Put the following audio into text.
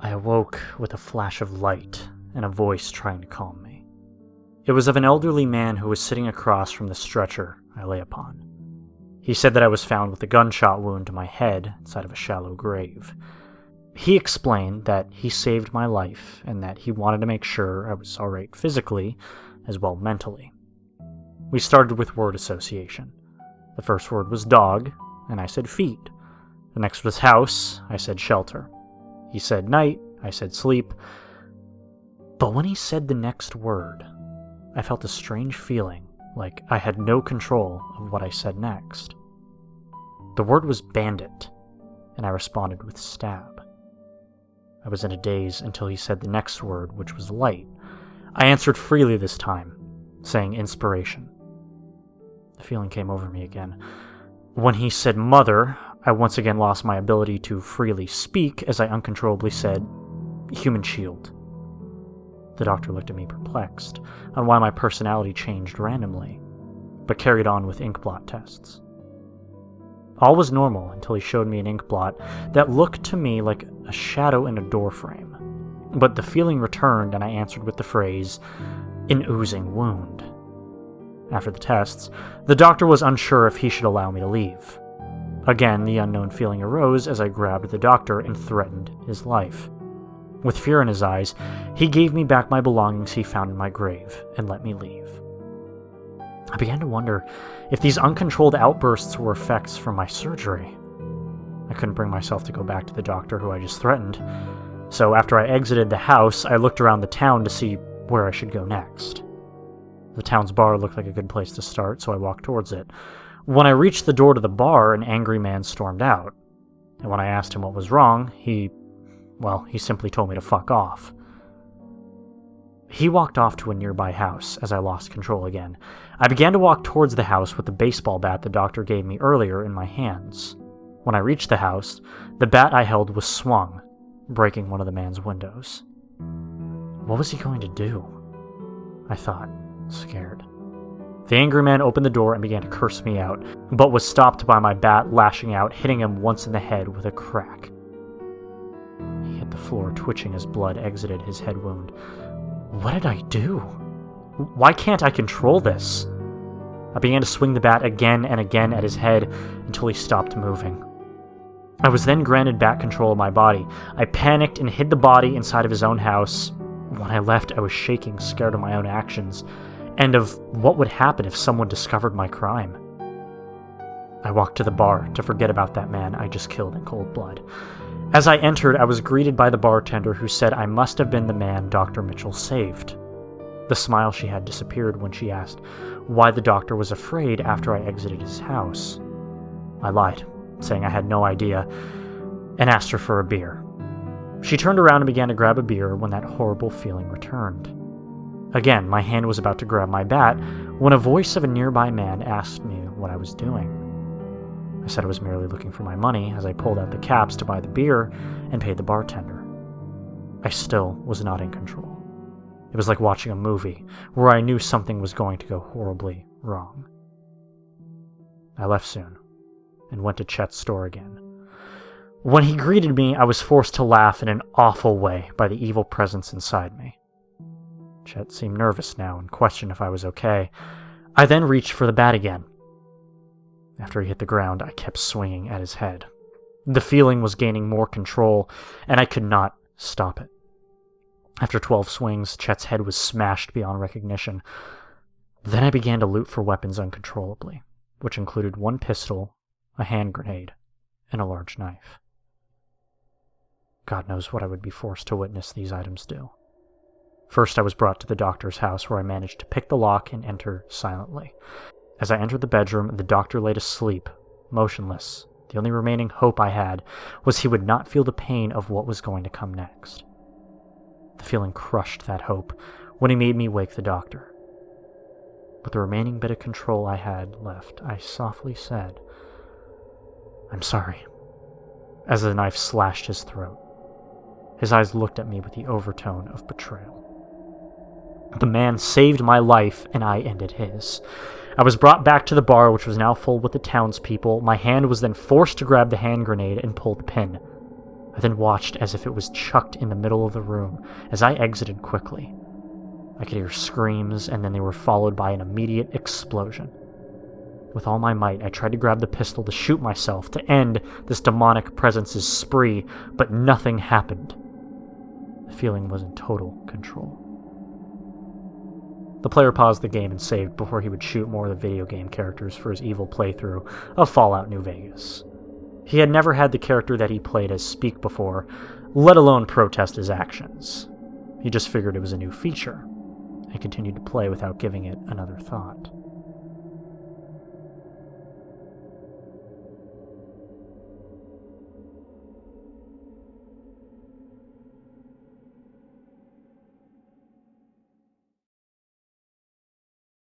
I awoke with a flash of light and a voice trying to calm me. It was of an elderly man who was sitting across from the stretcher I lay upon. He said that I was found with a gunshot wound to my head inside of a shallow grave. He explained that he saved my life and that he wanted to make sure I was alright physically as well mentally. We started with word association. The first word was dog, and I said feet. The next was house, I said shelter. He said night, I said sleep. But when he said the next word, I felt a strange feeling, like I had no control of what I said next. The word was bandit, and I responded with stab. I was in a daze until he said the next word, which was light. I answered freely this time, saying inspiration. The feeling came over me again. When he said mother, I once again lost my ability to freely speak as I uncontrollably said, human shield. The doctor looked at me perplexed on why my personality changed randomly, but carried on with ink blot tests. All was normal until he showed me an ink blot that looked to me like a shadow in a doorframe, but the feeling returned and I answered with the phrase, an oozing wound. After the tests, the doctor was unsure if he should allow me to leave. Again, the unknown feeling arose as I grabbed the doctor and threatened his life. With fear in his eyes, he gave me back my belongings he found in my grave and let me leave. I began to wonder if these uncontrolled outbursts were effects from my surgery. I couldn't bring myself to go back to the doctor who I just threatened, so after I exited the house, I looked around the town to see where I should go next. The town's bar looked like a good place to start, so I walked towards it. When I reached the door to the bar, an angry man stormed out, and when I asked him what was wrong, he simply told me to fuck off. He walked off to a nearby house as I lost control again. I began to walk towards the house with the baseball bat the doctor gave me earlier in my hands. When I reached the house, the bat I held was swung, breaking one of the man's windows. What was he going to do? I thought, scared. The angry man opened the door and began to curse me out, but was stopped by my bat lashing out, hitting him once in the head with a crack. He hit the floor, twitching as blood exited his head wound. What did I do? Why can't I control this? I began to swing the bat again and again at his head until he stopped moving. I was then granted back control of my body. I panicked and hid the body inside of his own house. When I left, I was shaking, scared of my own actions, and of what would happen if someone discovered my crime. I walked to the bar to forget about that man I just killed in cold blood. As I entered, I was greeted by the bartender who said I must have been the man Dr. Mitchell saved. The smile she had disappeared when she asked why the doctor was afraid after I exited his house. I lied, saying I had no idea, and asked her for a beer. She turned around and began to grab a beer when that horrible feeling returned. Again, my hand was about to grab my bat when a voice of a nearby man asked me what I was doing. I said I was merely looking for my money as I pulled out the caps to buy the beer and paid the bartender. I still was not in control. It was like watching a movie where I knew something was going to go horribly wrong. I left soon and went to Chet's store again. When he greeted me, I was forced to laugh in an awful way by the evil presence inside me. Chet seemed nervous now and questioned if I was okay. I then reached for the bat again. After he hit the ground, I kept swinging at his head. The feeling was gaining more control, and I could not stop it. After 12 swings, Chet's head was smashed beyond recognition. Then I began to loot for weapons uncontrollably, which included one pistol, a hand grenade, and a large knife. God knows what I would be forced to witness these items do. First, I was brought to the doctor's house where I managed to pick the lock and enter silently. As I entered the bedroom, the doctor laid asleep, motionless. The only remaining hope I had was he would not feel the pain of what was going to come next. The feeling crushed that hope when he made me wake the doctor. With the remaining bit of control I had left, I softly said, "I'm sorry," as the knife slashed his throat. His eyes looked at me with the overtone of betrayal. The man saved my life, and I ended his. I was brought back to the bar, which was now full with the townspeople. My hand was then forced to grab the hand grenade and pull the pin. I then watched as if it was chucked in the middle of the room as I exited quickly. I could hear screams, and then they were followed by an immediate explosion. With all my might, I tried to grab the pistol to shoot myself to end this demonic presence's spree, but nothing happened. The feeling was in total control. The player paused the game and saved before he would shoot more of the video game characters for his evil playthrough of Fallout New Vegas. He had never had the character that he played as speak before, let alone protest his actions. He just figured it was a new feature, and continued to play without giving it another thought.